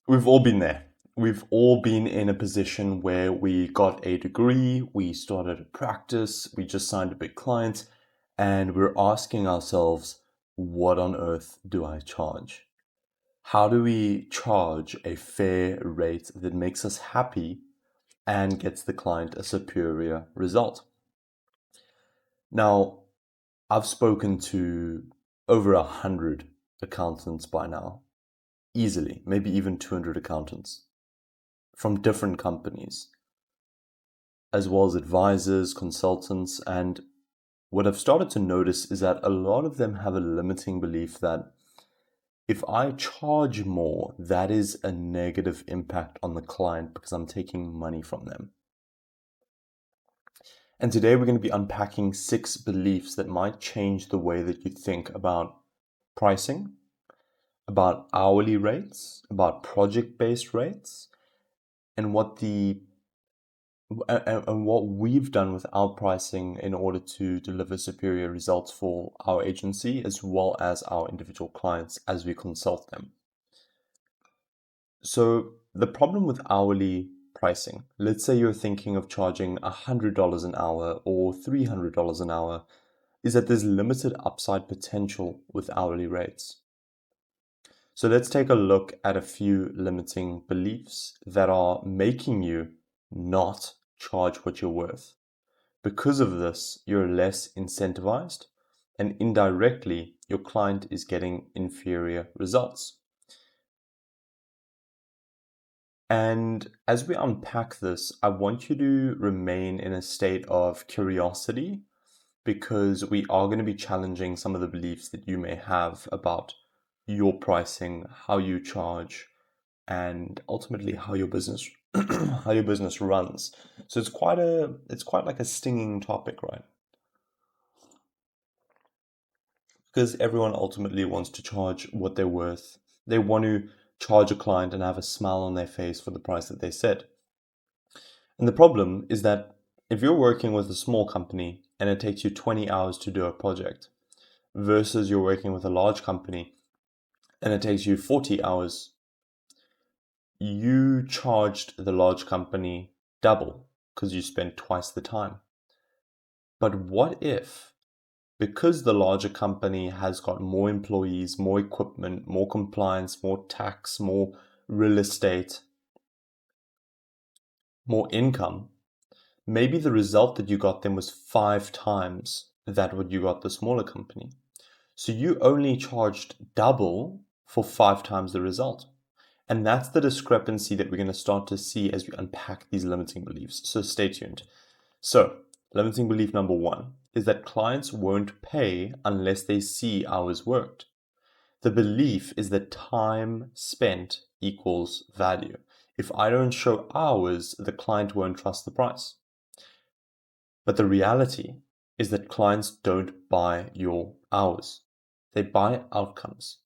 We've all been there. We've all been in a position where we got a degree, we started a practice, we just signed a big client, and we're asking ourselves, what on earth do I charge? How do we charge a fair rate that makes us happy and gets the client a superior result? Now, I've spoken to over 100 accountants by now, easily, maybe even 200 accountants from different companies, as well as advisors, consultants. And what I've started to notice is that a lot of them have a limiting belief that if I charge more, that is a negative impact on the client because I'm taking money from them. And today we're going to be unpacking 6 beliefs that might change the way that you think about pricing, about hourly rates, about project-based rates, and what we've done with our pricing in order to deliver superior results for our agency as well as our individual clients as we consult them. So the problem with hourly pricing, let's say you're thinking of charging $100 an hour or $300 an hour, is that there's limited upside potential with hourly rates. So let's take a look at a few limiting beliefs that are making you not charge what you're worth. Because of this, you're less incentivized, and indirectly, your client is getting inferior results. And as we unpack this, I want you to remain in a state of curiosity because we are going to be challenging some of the beliefs that you may have about your pricing, how you charge, and ultimately how your business how your business runs. So it's quite like a stinging topic, right? Because everyone ultimately wants to charge what they're worth. They want to charge a client and have a smile on their face for the price that they said. And the problem is that if you're working with a small company and it takes you 20 hours to do a project versus you're working with a large company and it takes you 40 hours, you charged the large company double because you spent twice the time. But what if, because the larger company has got more employees, more equipment, more compliance, more tax, more real estate, more income, maybe the result that you got them was 5 times that what you got the smaller company. So you only charged double for 5 times the result. And that's the discrepancy that we're going to start to see as we unpack these limiting beliefs. So stay tuned. So, limiting belief number 1 is that clients won't pay unless they see hours worked. The belief is that time spent equals value. If I don't show hours, the client won't trust the price. But the reality is that clients don't buy your hours. They buy outcomes.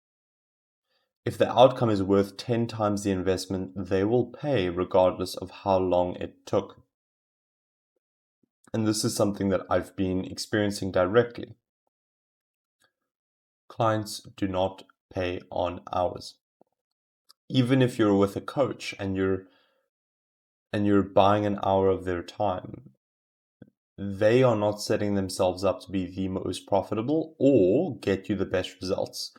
If the outcome is worth 10 times the investment, they will pay regardless of how long it took. And this is something that I've been experiencing directly. Clients do not pay on hours. Even if you're with a coach and you're buying an hour of their time, they are not setting themselves up to be the most profitable or get you the best results.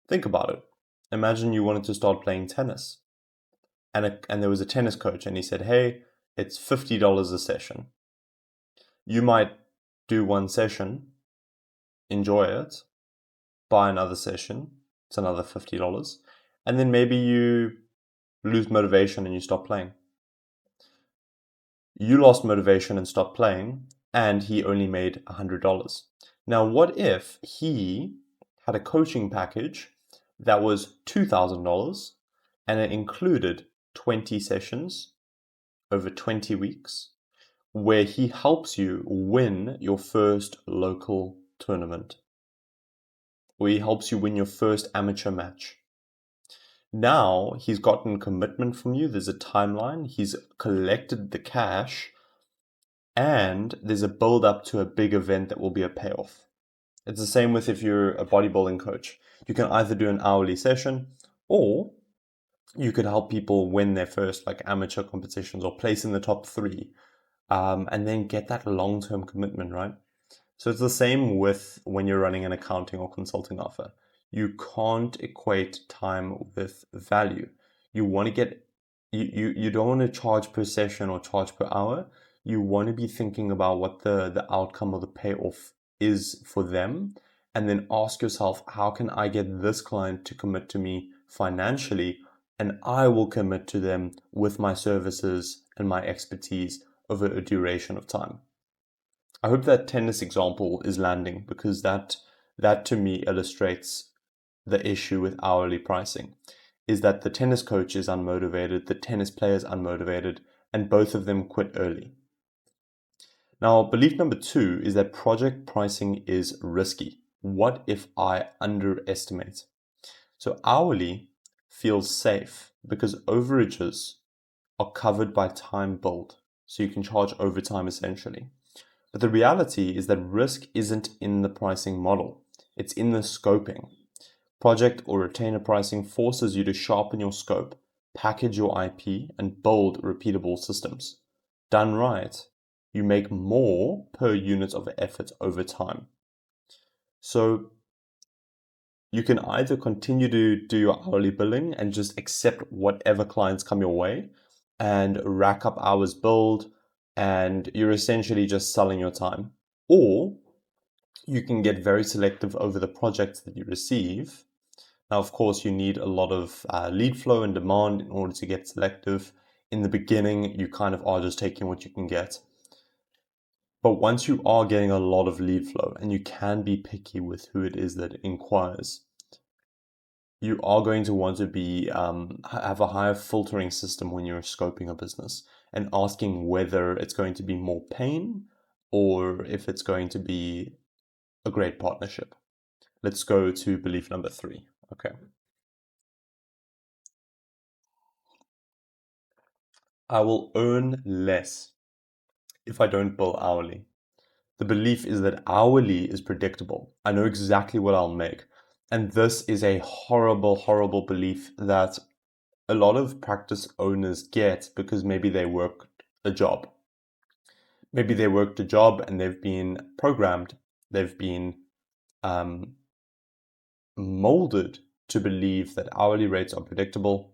Think about it. Imagine you wanted to start playing tennis and there was a tennis coach and he said, "Hey, it's $50 a session." You might do one session, enjoy it, buy another session, it's another $50, and then maybe you lose motivation and you stop playing. You lost motivation and stopped playing, and he only made $100. Now, what if he had a coaching package that was $2,000 and it included 20 sessions over 20 weeks where he helps you win your first local tournament, where he helps you win your first amateur match? Now he's gotten commitment from you. There's a timeline. He's collected the cash and there's a build up to a big event that will be a payoff. It's the same with if you're a bodybuilding coach. You can either do an hourly session or You could help people win their first like amateur competitions or place in the top three, and then get that long-term commitment, right? So it's the same with when you're running an accounting or consulting offer. You can't equate time with value. You want to get you don't want to charge per session or charge per hour. You want to be thinking about what the outcome or the payoff is for them, and then ask yourself, how can I get this client to commit to me financially, and I will commit to them with my services and my expertise over a duration of time. I hope that tennis example is landing, because that to me illustrates the issue with hourly pricing, is that the tennis coach is unmotivated, the tennis player is unmotivated, and both of them quit early. Now, belief number 2 is that project pricing is risky. What if I underestimate? So hourly feels safe because overages are covered by time billed. So you can charge overtime essentially. But the reality is that risk isn't in the pricing model, it's in the scoping. Project or retainer pricing forces you to sharpen your scope, package your IP, and build repeatable systems. Done right, you make more per unit of effort over time. So you can either continue to do your hourly billing and just accept whatever clients come your way and rack up hours billed, and you're essentially just selling your time. Or you can get very selective over the projects that you receive. Now, of course, you need a lot of lead flow and demand in order to get selective. In the beginning, you kind of are just taking what you can get. But once you are getting a lot of lead flow and you can be picky with who it is that inquires, you are going to want to be have a higher filtering system when you're scoping a business and asking whether it's going to be more pain or if it's going to be a great partnership. Let's go to belief number 3. Okay. I will earn less if I don't bill hourly. The belief is that hourly is predictable. I know exactly what I'll make. And this is a horrible, horrible belief that a lot of practice owners get because maybe they worked a job. Maybe they worked a job and they've been programmed, they've been um, molded to believe that hourly rates are predictable.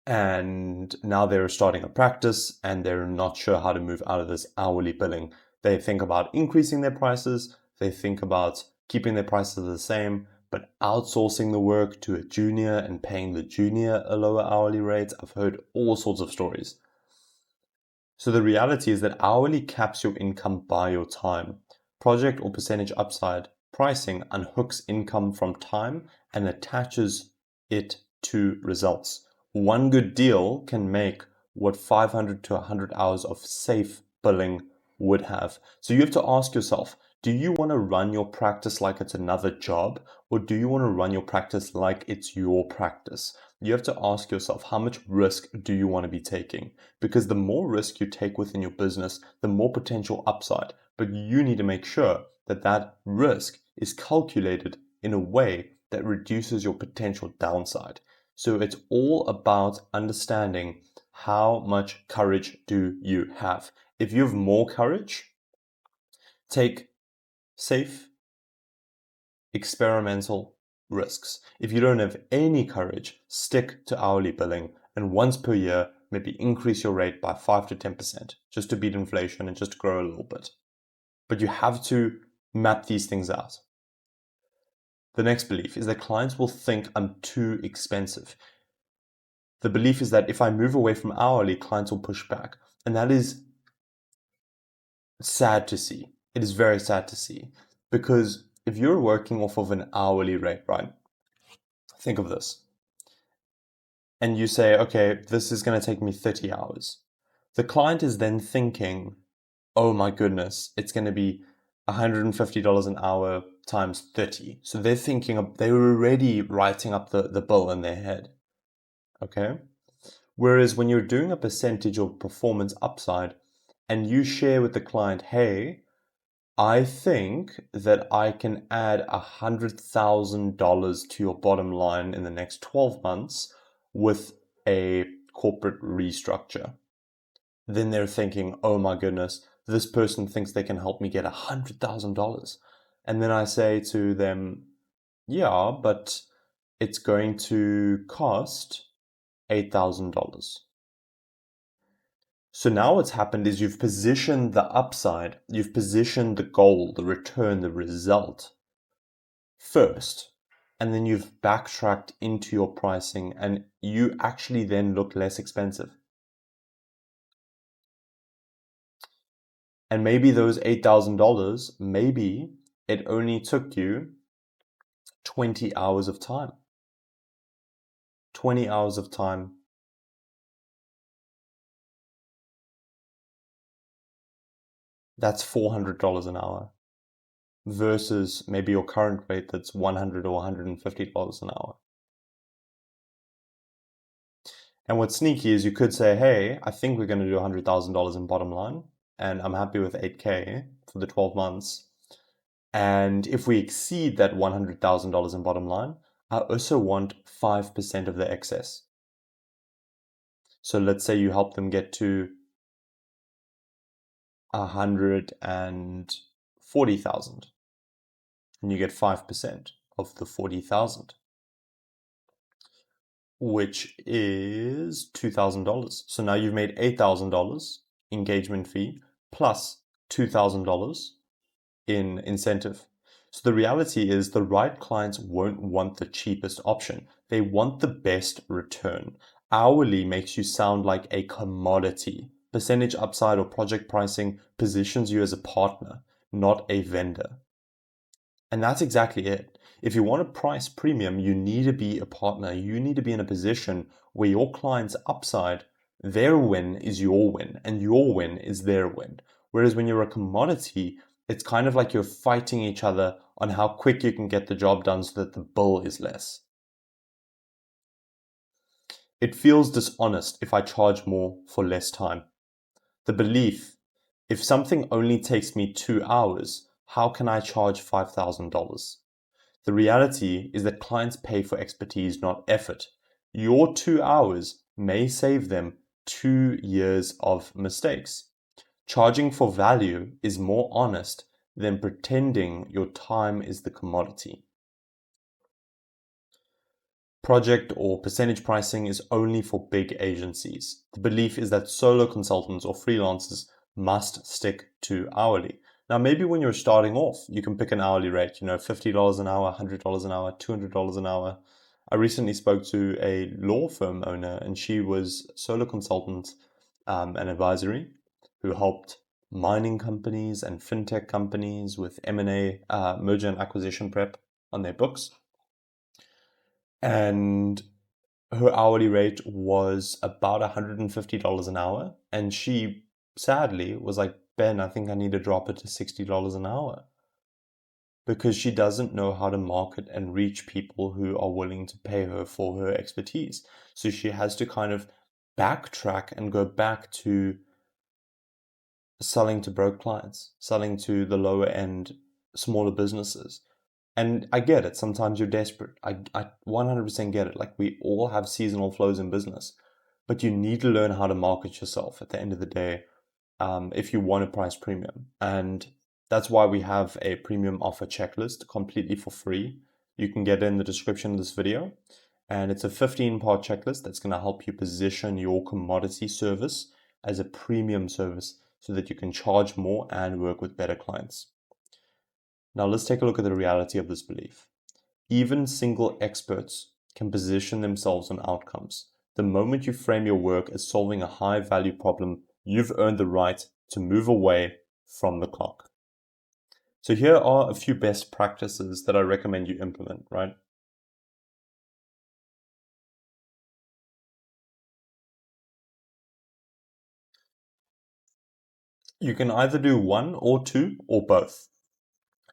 And now they're starting a practice and they're not sure how to move out of this hourly billing. They think about increasing their prices, they think about keeping their prices the same, but outsourcing the work to a junior and paying the junior a lower hourly rate. I've heard all sorts of stories. So the reality is that hourly caps your income by your time. Project or percentage upside pricing unhooks income from time and attaches it to results. One good deal can make what 500 to 100 hours of safe billing would have. So you have to ask yourself, do you want to run your practice like it's another job, or do you want to run your practice like it's your practice? You have to ask yourself, how much risk do you want to be taking? Because the more risk you take within your business, the more potential upside. But you need to make sure that that risk is calculated in a way that reduces your potential downside. So it's all about understanding how much courage do you have. If you have more courage, take safe, experimental risks. If you don't have any courage, stick to hourly billing, and once per year, maybe increase your rate by 5 to 10% just to beat inflation and just to grow a little bit. But you have to map these things out. The next belief is that clients will think I'm too expensive. The belief is that if I move away from hourly, clients will push back. And that is sad to see. It is very sad to see, because if you're working off of an hourly rate, right? Think of this. And you say, okay, this is going to take me 30 hours. The client is then thinking, oh my goodness, it's going to be $150 an hour times 30. So they're thinking, they're already writing up the bill in their head. Okay. Whereas when you're doing a percentage of performance upside and you share with the client, hey, I think that I can add $100,000 to your bottom line in the next 12 months with a corporate restructure. Then they're thinking, oh my goodness, this person thinks they can help me get $100,000. And then I say to them, yeah, but it's going to cost $8,000. So now what's happened is you've positioned the upside, you've positioned the goal, the return, the result first, and then you've backtracked into your pricing and you actually then look less expensive. And maybe those $8,000, maybe it only took you 20 hours of time. 20 hours of time. That's $400 an hour versus maybe your current rate that's $100 or $150 an hour. And what's sneaky is you could say, hey, I think we're going to do $100,000 in bottom line, and I'm happy with 8K for the 12 months. And if we exceed that $100,000 in bottom line, I also want 5% of the excess. So let's say you help them get to 140,000 and you get 5% of the 40,000, which is $2,000. So now you've made $8,000 engagement fee plus $2,000 in incentive. So the reality is the right clients won't want the cheapest option. They want the best return. Hourly makes you sound like a commodity. Percentage upside or project pricing positions you as a partner, not a vendor. And that's exactly it. If you want to price premium, you need to be a partner. You need to be in a position where your client's upside, their win is your win, and your win is their win. Whereas when you're a commodity, it's kind of like you're fighting each other on how quick you can get the job done so that the bill is less. It feels dishonest if I charge more for less time. The belief, if something only takes me 2 hours, how can I charge $5,000? The reality is that clients pay for expertise, not effort. Your 2 hours may save them 2 years of mistakes. Charging for value is more honest than pretending your time is the commodity. Project or percentage pricing is only for big agencies. The belief is that solo consultants or freelancers must stick to hourly. Now, maybe when you're starting off, you can pick an hourly rate, $50 an hour, $100 an hour, $200 an hour. I recently spoke to a law firm owner, and she was solo consultant and advisory who helped mining companies and fintech companies with M&A, merger and acquisition prep on their books. And her hourly rate was about $150 an hour. And she sadly was like, Ben, I think I need to drop it to $60 an hour because she doesn't know how to market and reach people who are willing to pay her for her expertise. So she has to kind of backtrack and go back to selling to broke clients, selling to the lower end, smaller businesses. And I get it. Sometimes you're desperate. I 100% get it. Like we all have seasonal flows in business, but you need to learn how to market yourself at the end of the day if you want to price premium. And that's why we have a premium offer checklist completely for free. You can get it in the description of this video. And it's a 15-part checklist that's going to help you position your commodity service as a premium service so that you can charge more and work with better clients. Now let's take a look at the reality of this belief. Even single experts can position themselves on outcomes. The moment you frame your work as solving a high value problem, you've earned the right to move away from the clock. So here are a few best practices that I recommend you implement, right? You can either do one or two or both.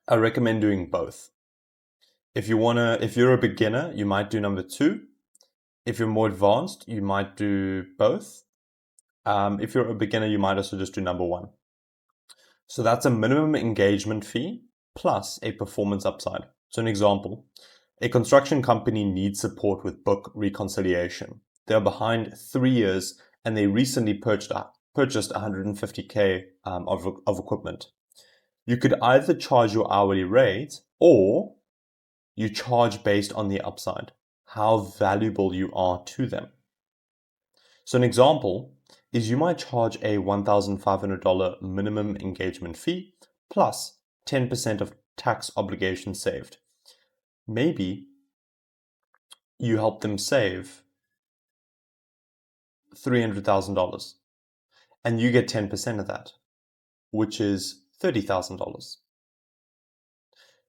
I recommend doing both. If you're a beginner, you might do number two. If you're more advanced, you might do both. If you're a beginner, you might also just do number one. So that's a minimum engagement fee plus a performance upside. So an example, a construction company needs support with book reconciliation. They're behind 3 years and they recently purchased 150K of equipment. You could either charge your hourly rate or you charge based on the upside, how valuable you are to them. So an example is you might charge a $1,500 minimum engagement fee plus 10% of tax obligation saved. Maybe you help them save $300,000 and you get 10% of that, which is $30,000.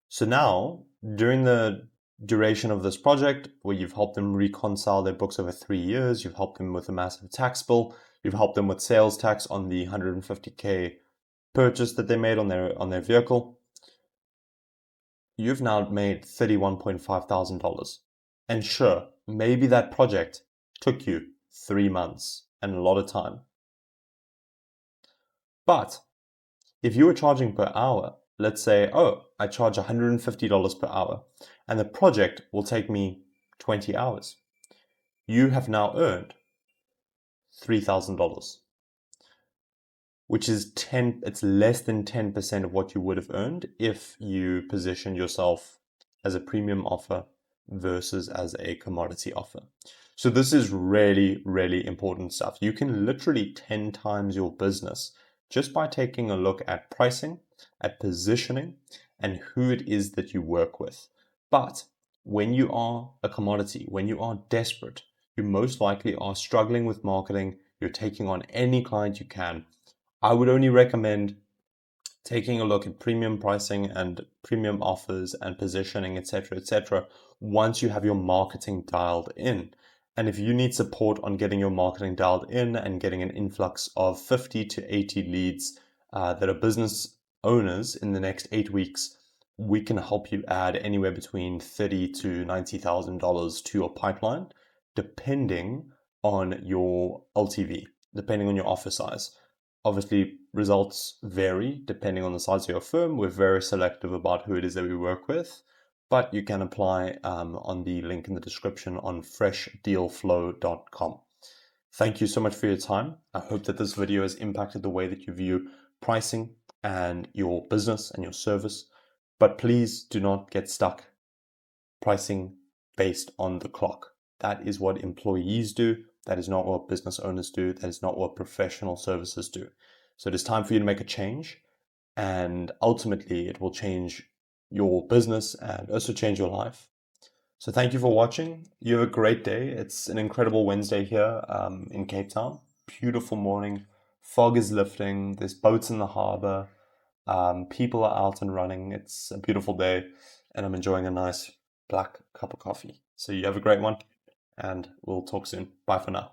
So now, during the duration of this project, where you've helped them reconcile their books over 3 years, you've helped them with a massive tax bill, you've helped them with sales tax on the 150K purchase that they made on their vehicle, you've now made $31,500. And sure, maybe that project took you 3 months and a lot of time. But if you were charging per hour, let's say, oh, I charge $150 per hour, and the project will take me 20 hours. You have now earned $3,000, which is it's less than 10% of what you would have earned if you positioned yourself as a premium offer versus as a commodity offer. So this is really, really important stuff. You can literally 10 times your business just by taking a look at pricing, at positioning, and who it is that you work with. But when you are a commodity, when you are desperate, you most likely are struggling with marketing, you're taking on any client you can. I would only recommend taking a look at premium pricing and premium offers and positioning, etc., once you have your marketing dialed in. And if you need support on getting your marketing dialed in and getting an influx of 50 to 80 leads that are business owners in the next 8 weeks, we can help you add anywhere between $30,000 to $90,000 to your pipeline, depending on your LTV, depending on your offer size. Obviously, results vary depending on the size of your firm. We're very selective about who it is that we work with, but you can apply on the link in the description on freshdealflow.com. Thank you so much for your time. I hope that this video has impacted the way that you view pricing and your business and your service, but please do not get stuck pricing based on the clock. That is what employees do. That is not what business owners do. That is not what professional services do. So it is time for you to make a change, and ultimately it will change your business and also change your life. So thank you for watching. You have a great day. It's an incredible Wednesday here in Cape Town. Beautiful morning. Fog is lifting. There's boats in the harbor. People are out and running. It's a beautiful day, and I'm enjoying a nice black cup of coffee. So you have a great one, and we'll talk soon. Bye for now.